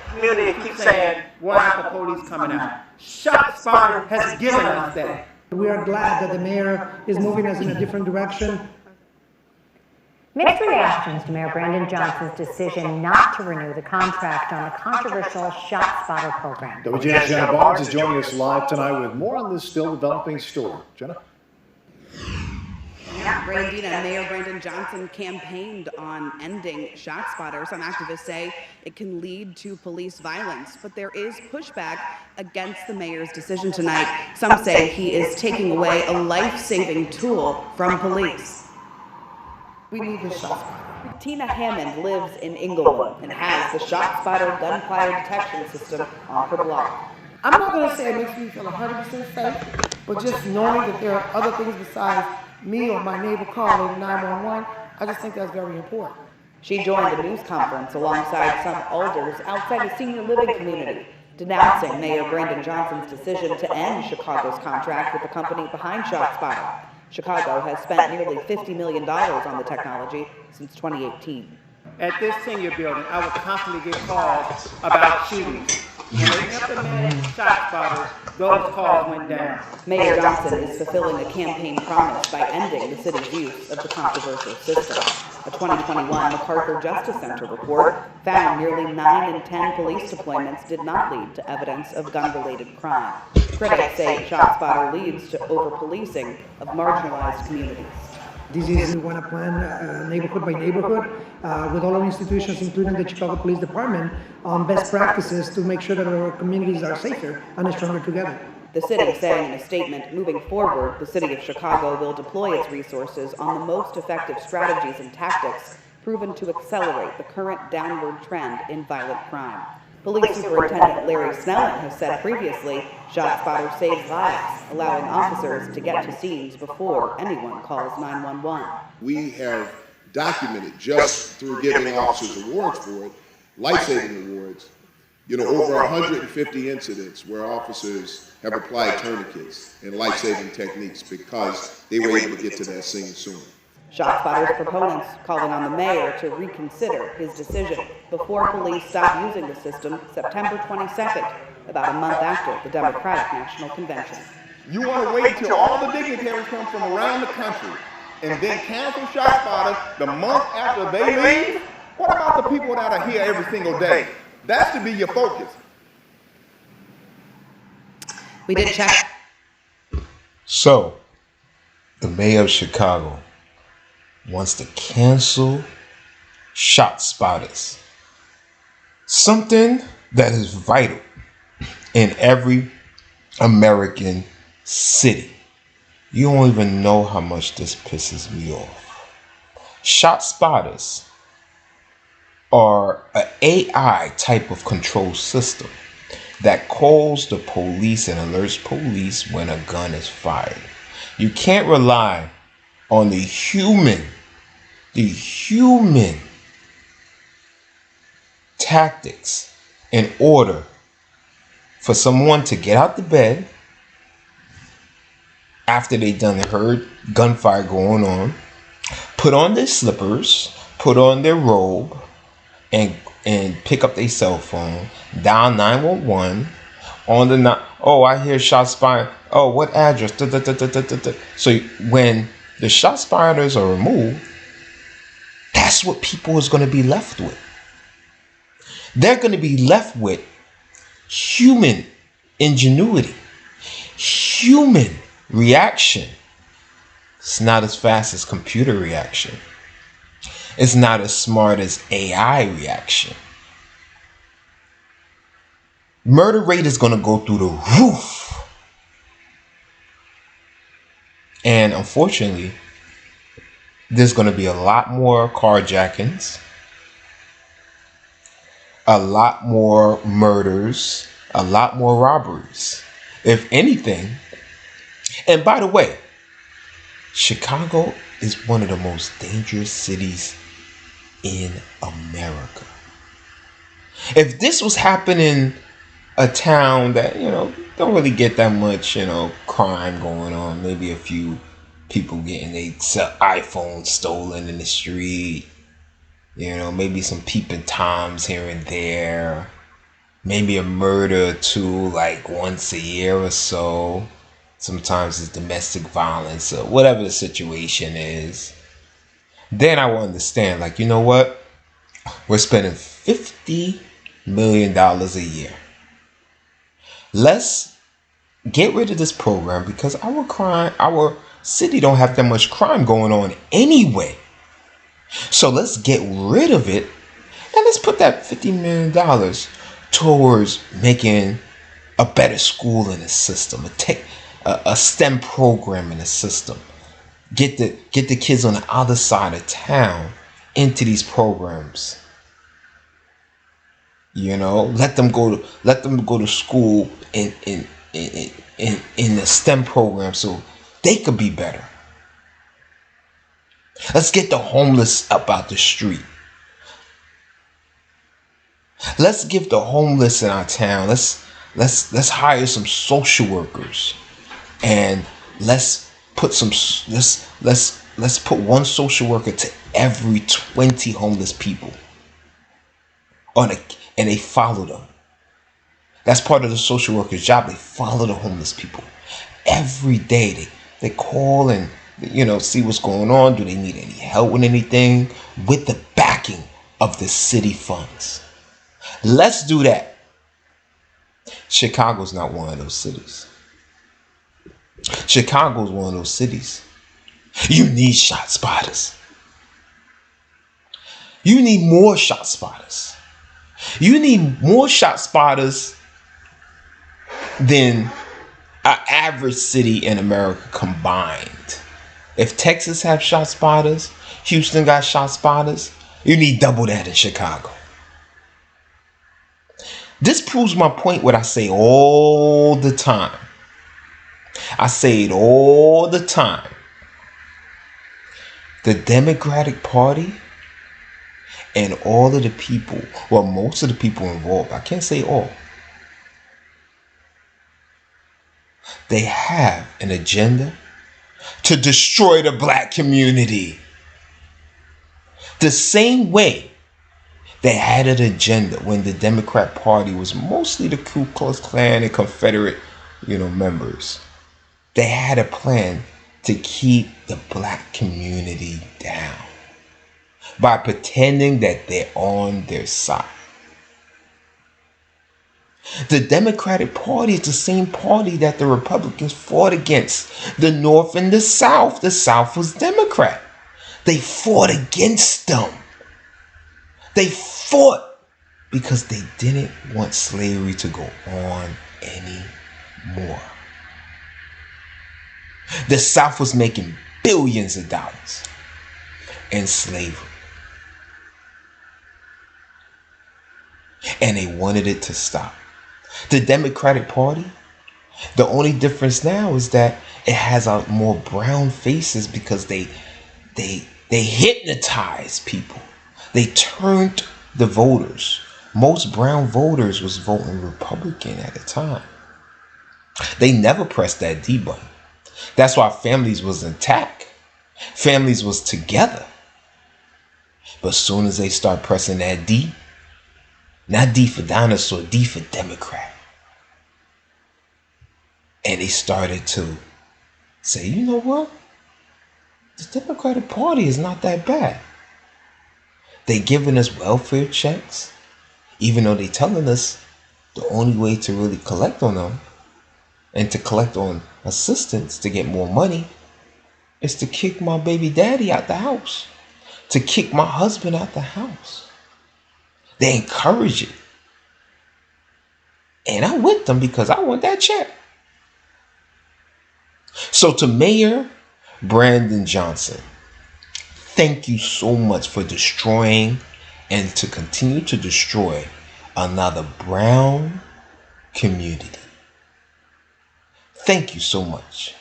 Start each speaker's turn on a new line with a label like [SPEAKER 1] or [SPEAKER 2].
[SPEAKER 1] community keeps saying, why aren't the police coming out? ShotSpotter has given us that.
[SPEAKER 2] We are glad that the mayor is moving us in a different direction.
[SPEAKER 3] Mixed reactions to Mayor Brandon Johnson's decision not to renew the contract on the controversial ShotSpotter program.
[SPEAKER 4] WGN's Jenna Barnes is joining us live tonight with more on this still developing story. Jenna?
[SPEAKER 5] Yeah, Brandina, Mayor Brandon Johnson campaigned on ending ShotSpotter. Some activists say it can lead to police violence, but there is pushback against the mayor's decision tonight. Some say he is taking away a life-saving tool from police.
[SPEAKER 6] We need this ShotSpotter.
[SPEAKER 5] Tina Hammond lives in Inglewood and has the ShotSpotter gunfire detection system on her block.
[SPEAKER 6] I'm not going to say it makes me feel 100% safe, but just knowing that there are other things besides me or my neighbor calling 911, I just think that's very important.
[SPEAKER 5] She joined a news conference alongside some elders outside the senior living community, denouncing Mayor Brandon Johnson's decision to end Chicago's contract with the company behind ShotSpotter. Chicago has spent nearly $50 million on the technology since 2018.
[SPEAKER 1] At this senior building, I would constantly get calls about shootings. When they implemented ShotSpotter, those calls went down.
[SPEAKER 5] Mayor Johnson is fulfilling a campaign promise by ending the city's use of the controversial system. A 2021 MacArthur Justice Center report found nearly 9 in 10 police deployments did not lead to evidence of gun-related crime. Critics say ShotSpotter leads to over-policing of marginalized communities.
[SPEAKER 2] This is, we want to plan neighborhood by neighborhood with all our institutions, including the Chicago Police Department, on best practices to make sure that our communities are safer and stronger together.
[SPEAKER 5] The city saying in a statement, moving forward, the city of Chicago will deploy its resources on the most effective strategies and tactics proven to accelerate the current downward trend in violent crime. Police Superintendent Larry Snellen has said previously, ShotSpotter saves lives, allowing officers to get to scenes before anyone calls 911.
[SPEAKER 7] We have documented, just through giving officers awards for it, life-saving awards, over 150 incidents where officers have applied tourniquets and life-saving techniques because they were able to get to that scene sooner.
[SPEAKER 5] ShotSpotter's proponents calling on the mayor to reconsider his decision before police stop using the system September 22nd, about a month after the Democratic National Convention.
[SPEAKER 8] You want to wait till all the dignitaries come from around the country and then cancel ShotSpotter the month after they leave? What about the people that are here every single day? That's to be your focus.
[SPEAKER 5] We did check.
[SPEAKER 9] So, the mayor of Chicago wants to cancel ShotSpotters. Something that is vital in every American city. You don't even know how much this pisses me off. ShotSpotters are an AI type of control system that calls the police and alerts police when a gun is fired. You can't rely on the human tactics in order for someone to get out the bed after they done heard gunfire going on, put on their slippers, put on their robe, and pick up their cell phone, dial 911 on the oh, I hear shots fired. Oh, what address? So when the ShotSpotters are removed, that's what people is going to be left with. They're going to be left with human ingenuity, human reaction. It's not as fast as computer reaction. It's not as smart as AI reaction. Murder rate is going to go through the roof. And unfortunately, there's going to be a lot more carjackings, a lot more murders, a lot more robberies. If anything, and by the way, Chicago is one of the most dangerous cities in America. If this was happening a town that, don't really get that much, crime going on, maybe a few people getting their iPhones stolen in the street, maybe some peeping Toms here and there, maybe a murder or two, like once a year or so. Sometimes it's domestic violence or whatever the situation is. Then I will understand, like, you know what? We're spending $50 million a year. Let's get rid of this program because our city don't have that much crime going on anyway. So let's get rid of it and let's put that $50 million towards making a better school in the system, a STEM program in the system. Get the kids on the other side of town into these programs. You know, let them go to school in the STEM program so they could be better. Let's get the homeless up out the street. Let's give the homeless in our town. Let's hire some social workers, and let's put one social worker to every 20 homeless people and they follow them. That's part of the social worker's job. They follow the homeless people every day. They call and see what's going on. Do they need any help with anything? With the backing of the city funds. Let's do that. Chicago's not one of those cities. Chicago's one of those cities. You need shot spotters. You need more shot spotters. You need more shot spotters than an average city in America combined. If Texas have shot spotters, Houston got shot spotters, you need double that in Chicago. This proves my point, what I say all the time. I say it all the time. The Democratic Party and all of the people, well, most of the people involved, I can't say all, they have an agenda to destroy the black community. The same way they had an agenda when the Democrat Party was mostly the Ku Klux Klan and Confederate, members. They had a plan to keep the black community down by pretending that they're on their side. The Democratic Party is the same party that the Republicans fought against. The North and the South. The South was Democrat. They fought against them. They fought because they didn't want slavery to go on anymore. The South was making billions of dollars in slavery. And they wanted it to stop. The Democratic Party, the only difference now is that it has more brown faces because they hypnotized people. They turned the voters. Most brown voters was voting Republican at the time. They never pressed that D button. That's why families was intact. Families was together. But as soon as they start pressing that D, not D for dinosaur, D for Democrat. And they started to say, you know what? The Democratic Party is not that bad. They giving us welfare checks, even though they telling us the only way to really collect on them and to collect on assistance to get more money is to kick my baby daddy out the house, to kick my husband out the house. They encourage it. And I'm with them because I want that check. So to Mayor Brandon Johnson, thank you so much for destroying and to continue to destroy another brown community. Thank you so much.